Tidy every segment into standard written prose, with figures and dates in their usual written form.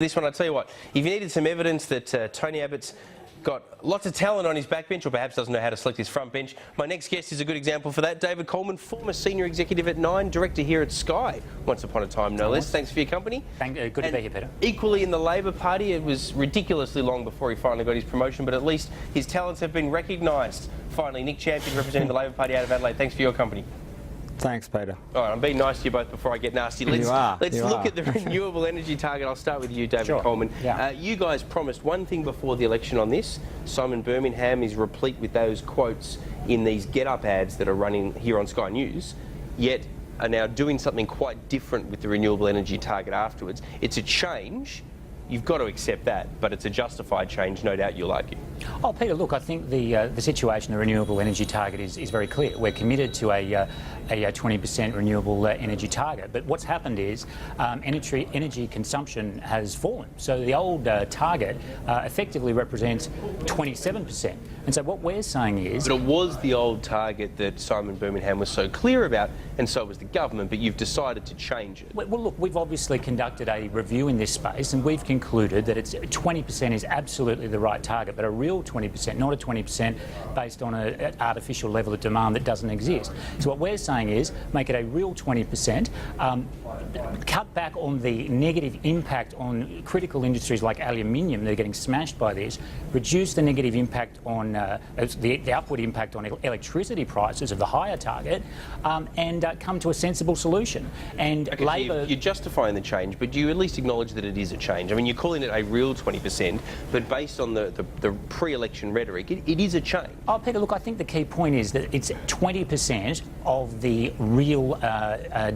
This one, I tell you what, if you needed some evidence that Tony Abbott's got lots of talent on his backbench, or perhaps doesn't know how to select his front bench, my next guest is a good example for that. David Coleman, former senior executive at Nine, director here at Sky, once upon a time, no less. Thanks for your company. Good to be here, Peter. Equally in the Labor Party, it was ridiculously long before he finally got his promotion, but at least his talents have been recognised. Finally, Nick Champion representing the Labor Party out of Adelaide. Thanks for your company. Thanks, Peter. All right, I'm being nice to you both before I get nasty. Let's look at the renewable energy target. I'll start with you, David Coleman. Yeah. You guys promised one thing before the election on this. Simon Birmingham is replete with those quotes in these get-up ads that are running here on Sky News, yet are now doing something quite different with the renewable energy target afterwards. It's a change. You've got to accept that, but it's a justified change, no doubt you'll argue. Oh, Peter, look, I think the situation, the renewable energy target is very clear. We're committed to a 20% renewable energy target, but what's happened is energy consumption has fallen. So the old target effectively represents 27%. And so what we're saying is... But it was the old target that Simon Birmingham was so clear about, and so was the government, but you've decided to change it. Well, look, we've obviously conducted a review in this space, and we've concluded that 20% is absolutely the right target, but a real 20%, not a 20% based on an artificial level of demand that doesn't exist. So what we're saying is make it a real 20%, cut back on the negative impact on critical industries like aluminium that are getting smashed by this, reduce the negative impact on the upward impact on electricity prices of the higher target, and come to a sensible solution. And okay, Labor... So you're justifying the change, but do you at least acknowledge that it is a change? I mean, you're calling it a real 20%, but based on the pre-election rhetoric, it is a change. Oh, Peter, look, I think the key point is that it's 20% of the real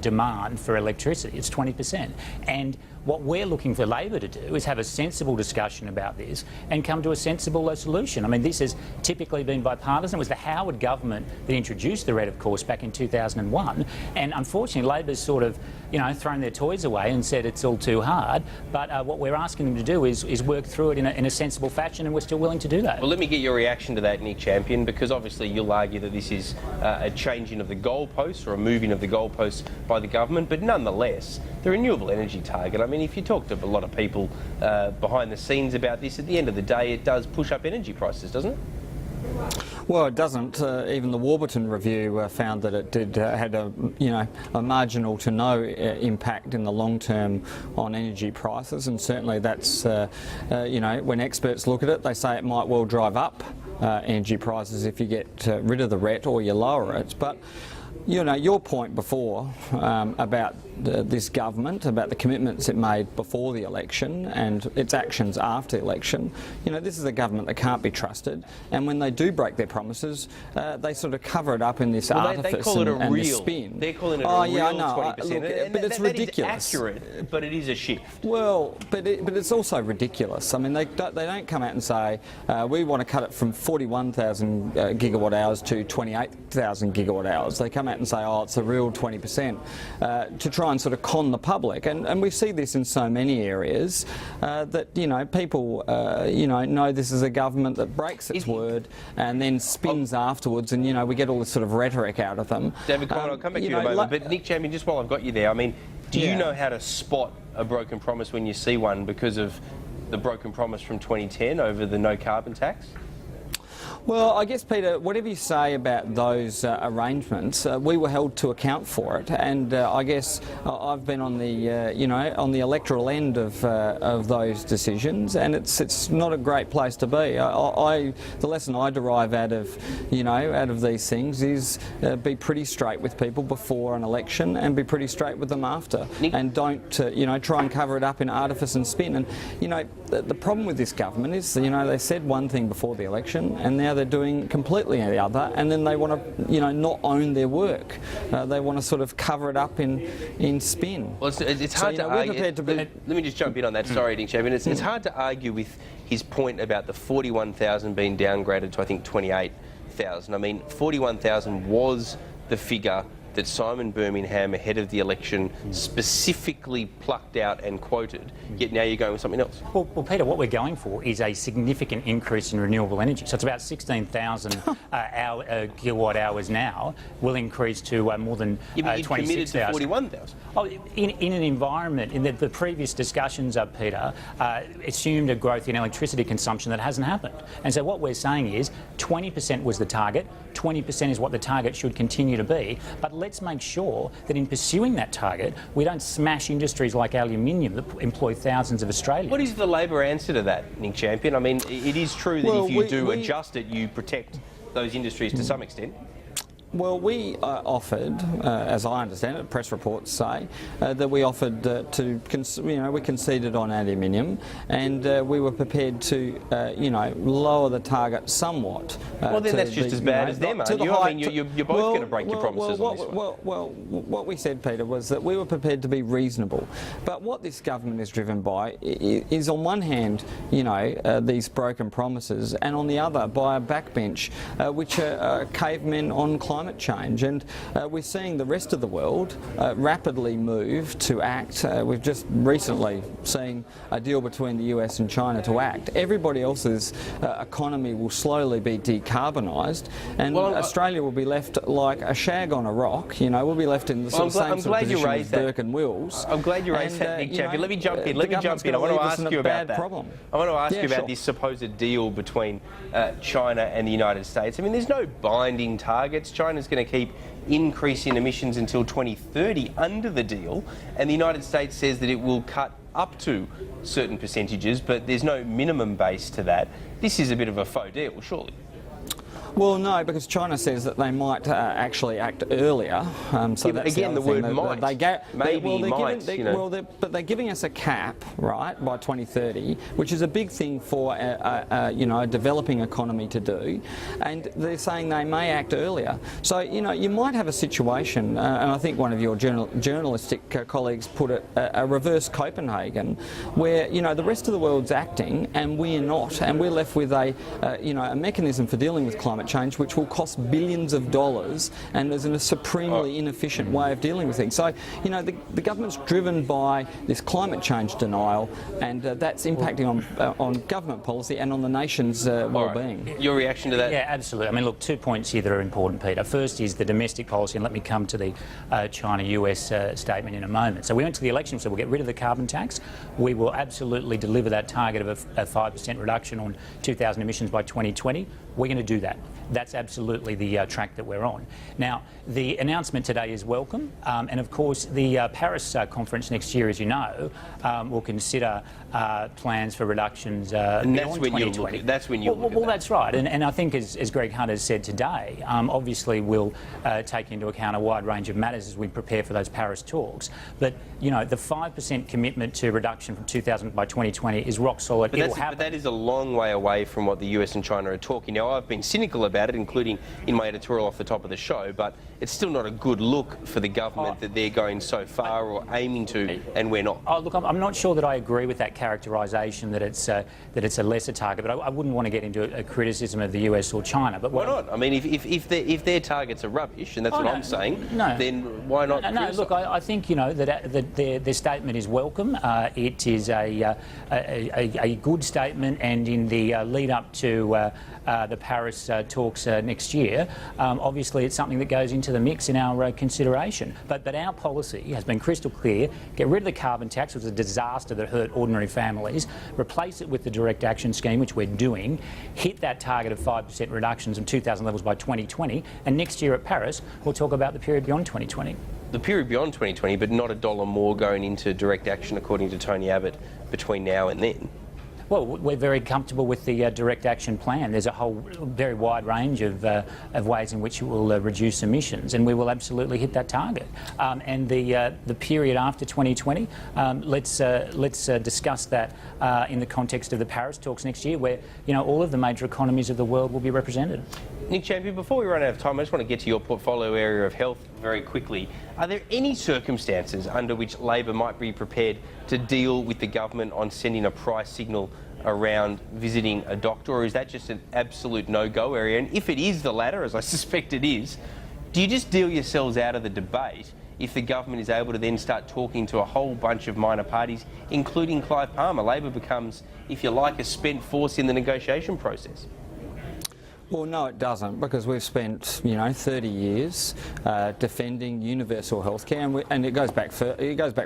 demand for electricity. It's 20%. And what we're looking for Labor to do is have a sensible discussion about this and come to a sensible solution. I mean, this has typically been bipartisan. It was the Howard government that introduced the RED, of course, back in 2001. And unfortunately, Labor's sort of, thrown their toys away and said it's all too hard. But what we're asking them to do is work through it in a sensible fashion, and we're still willing to do that. Well, let me get your reaction to that, Nick Champion, because obviously you'll argue that this is a changing of the goalposts or a moving of the goalposts by the government, but nonetheless, the renewable energy target, I mean, if you talk to a lot of people behind the scenes about this, at the end of the day, it does push up energy prices, doesn't it? Well, it doesn't. Even the Warburton review found that it did had a marginal to no impact in the long term on energy prices, and certainly that's when experts look at it, they say it might well drive up energy prices if you get rid of the RET or you lower it. But your point before about this government, about the commitments it made before the election and its actions after the election, this is a government that can't be trusted, and when they do break their promises, they sort of cover it up in this artifice they call it a and real, this spin. They're calling it a real yeah, I know. 20%. But it's ridiculous. Is accurate, but it is a shift. Well, but it's also ridiculous. I mean, they don't come out and say we want to cut it from 41,000 gigawatt hours to 28,000 gigawatt hours. They come out and say, oh, it's a real 20%, to try and sort of con the public. And we see this in so many areas that, people, know this is a government that breaks its word and then spins afterwards, and, we get all this sort of rhetoric out of them. David Coleman, I'll come back to you in a moment. But Nick Champion, just while I've got you there, I mean, do you know how to spot a broken promise when you see one because of the broken promise from 2010 over the no carbon tax? Well, I guess, Peter, whatever you say about those arrangements, we were held to account for it, and I guess I've been on the, on the electoral end of those decisions, and it's not a great place to be. The lesson I derive out of, out of these things is be pretty straight with people before an election and be pretty straight with them after, and don't, try and cover it up in artifice and spin. And, the problem with this government is, they said one thing before the election, and now they're doing completely the other, and then they want to, not own their work. They want to sort of cover it up in spin. Well, it's hard to argue. Let me just jump in on that. Sorry, Nick Champion. It's hard to argue with his point about the 41,000 being downgraded to, I think, 28,000. I mean, 41,000 was the figure that Simon Birmingham, ahead of the election, specifically plucked out and quoted, yet now you're going with something else? Well, Peter, what we're going for is a significant increase in renewable energy. So it's about 16,000 kilowatt hours now. Will increase to more than 26,000. Committed to 41,000. Oh, in an environment, in the previous discussions, Peter, assumed a growth in electricity consumption that hasn't happened. And so what we're saying is 20% was the target, 20% is what the target should continue to be, but let's make sure that in pursuing that target, we don't smash industries like aluminium that employ thousands of Australians. What is the Labor answer to that, Nick Champion? I mean, it is true that if you adjust it, you protect those industries to some extent. Well, we offered, as I understand it, press reports say, that we offered we conceded on aluminium, and we were prepared to, lower the target somewhat. Well, then that's just as bad as them, aren't you? I mean, you're both going to break your promises on this one. Well, what we said, Peter, was that we were prepared to be reasonable. But what this government is driven by is, on one hand, these broken promises, and on the other, by a backbench, which are cavemen on climate change, and we're seeing the rest of the world rapidly move to act. We've just recently seen a deal between the US and China to act. Everybody else's economy will slowly be decarbonised, and Australia will be left like a shag on a rock. We'll be left in the same sort of position as Burke and Wills. I'm glad you raised that, Nick Champion. Let me jump in. I want to ask you about that. I want to ask you about this supposed deal between China and the United States. I mean, there's no binding targets. China's going to keep increasing emissions until 2030 under the deal, and the United States says that it will cut up to certain percentages, but there's no minimum base to that. This is a bit of a faux deal, surely. Well, no, because China says that they might actually act earlier. So that's again, the word might. But they're giving us a cap, right, by 2030, which is a big thing for a developing economy to do, and they're saying they may act earlier. So you might have a situation, and I think one of your journalistic colleagues put it, a reverse Copenhagen, where the rest of the world's acting and we're not, and we're left with a mechanism for dealing with climate change which will cost billions of dollars, and is a supremely inefficient way of dealing with things. So the government's driven by this climate change denial, and that's impacting on government policy and on the nation's well-being. Right. Your reaction to that? Yeah, absolutely. I mean, look, 2 points here that are important, Peter. First is the domestic policy, and let me come to the China-US statement in a moment. So we went to the election, so we'll get rid of the carbon tax. We will absolutely deliver that target of a 5% reduction on 2000 emissions by 2020. We're going to do that. That's absolutely the track that we're on. Now, the announcement today is welcome, and of course the Paris conference next year, as you know, will consider plans for reductions beyond 2020. That's when you'll look at that. Well, that's right, and I think as Greg Hunt has said today, obviously we'll take into account a wide range of matters as we prepare for those Paris talks. But the 5% commitment to reduction from 2000 by 2020 is rock solid. But that is a long way away from what the US and China are talking. Now, I've been cynical about it, including in my editorial off the top of the show, but it's still not a good look for the government that they're going so far or aiming to, and we're not. Oh, look, I'm not sure that I agree with that characterisation that it's a lesser target, but I wouldn't want to get into a criticism of the US or China. But why not? I mean, if their targets are rubbish, and that's what I'm saying, then why not? No, look, I think that their statement is welcome. It is a good statement, and in the lead up to the Paris talks next year, obviously it's something that goes into the mix in our consideration. But our policy has been crystal clear: get rid of the carbon tax, which was a disaster that hurt ordinary families, replace it with the direct action scheme, which we're doing, hit that target of 5% reductions in 2000 levels by 2020, and next year at Paris we'll talk about the period beyond 2020. The period beyond 2020, but not $1 more going into direct action, according to Tony Abbott, between now and then. Well, we're very comfortable with the direct action plan. There's a whole very wide range of ways in which it will reduce emissions, and we will absolutely hit that target. And the period after 2020, let's discuss that in the context of the Paris talks next year, where all of the major economies of the world will be represented. Nick Champion, before we run out of time, I just want to get to your portfolio area of health very quickly. Are there any circumstances under which Labor might be prepared to deal with the government on sending a price signal around visiting a doctor, or is that just an absolute no-go area? And if it is the latter, as I suspect it is, do you just deal yourselves out of the debate if the government is able to then start talking to a whole bunch of minor parties, including Clive Palmer? Labor becomes, if you like, a spent force in the negotiation process. Well, no, it doesn't, because we've spent, 30 years defending universal healthcare, and it goes back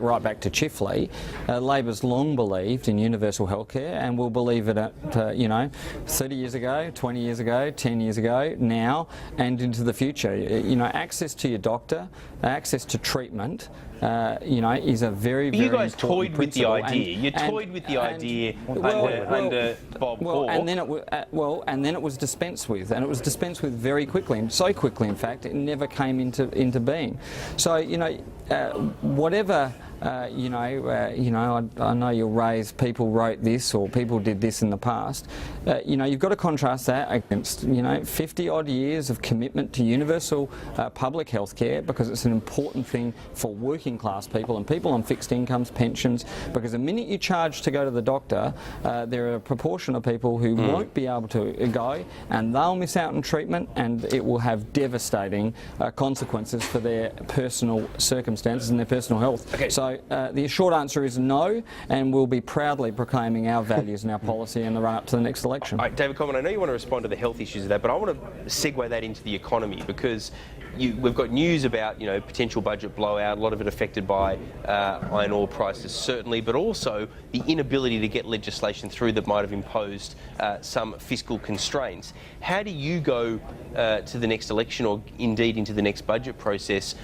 right back to Chifley. Labor's long believed in universal healthcare, and will believe it at 30 years ago, 20 years ago, 10 years ago, now, and into the future. Access to your doctor, access to treatment. Is a very, very you guys important toyed with the principle. idea. You toyed with the idea under Bob Hawke. And then it was dispensed with, and it was dispensed with very quickly, and so quickly, in fact, it never came into being. So whatever. I know you'll raise people wrote this or people did this in the past. You've got to contrast that against 50 odd years of commitment to universal public health care, because it's an important thing for working class people and people on fixed incomes, pensions, because the minute you charge to go to the doctor, there are a proportion of people who won't be able to go, and they'll miss out on treatment, and it will have devastating consequences for their personal circumstances and their personal health. Okay. So the short answer is no, and we'll be proudly proclaiming our values and our policy in the run-up to the next election. All right, David Coleman, I know you want to respond to the health issues of that, but I want to segue that into the economy, because we've got news about potential budget blowout, a lot of it affected by iron ore prices certainly, but also the inability to get legislation through that might have imposed some fiscal constraints. How do you go to the next election, or indeed into the next budget process,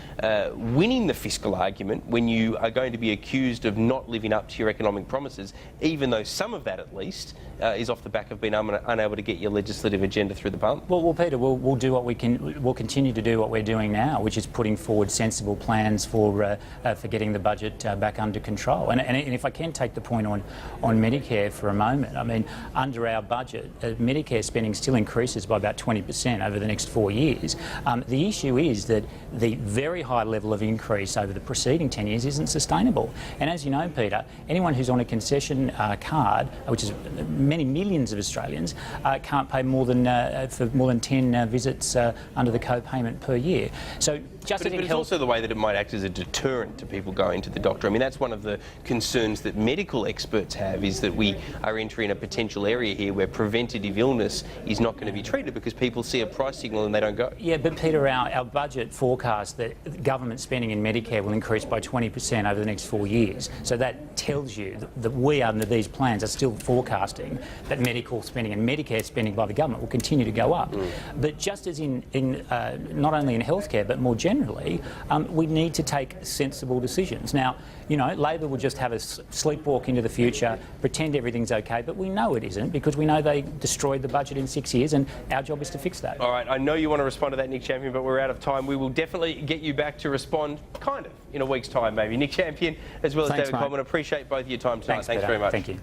winning the fiscal argument when you are going to be accused of not living up to your economic promises, even though some of that at least is off the back of being unable to get your legislative agenda through the Parliament? Well, Peter, we'll do what we can. We'll continue to do what we're doing now, which is putting forward sensible plans for getting the budget back under control. And if I can take the point on Medicare for a moment, I mean, under our budget, Medicare spending still increases by about 20% over the next 4 years. The issue is that the very high level of increase over the preceding 10 years isn't sustainable. And as you know, Peter, anyone who's on a concession card, which is many millions of Australians, can't pay more than for more than 10 visits under the co-payment per year. So just but it's also the way that it might act as a deterrent to people going to the doctor. I mean, that's one of the concerns that medical experts have, is that we are entering a potential area here where preventative illness is not going to be treated because people see a price signal and they don't go. Yeah, but Peter, our budget forecasts that government spending in Medicare will increase by 20% over the next 4 years. So that tells you that we, under these plans, are still forecasting that medical spending and Medicare spending by the government will continue to go up. But just as in not only in healthcare but more generally, we need to take sensible decisions. Now, Labor will just have us sleepwalk into the future, pretend everything's okay, but we know it isn't, because we know they destroyed the budget in 6 years, and our job is to fix that. All right, I know you want to respond to that, Nick Champion, but we're out of time. We will definitely get you back to respond, kind of, in a week's time maybe. Nick Champion, as well as David Coleman, appreciate both of your time tonight. Thanks very much. Thank you.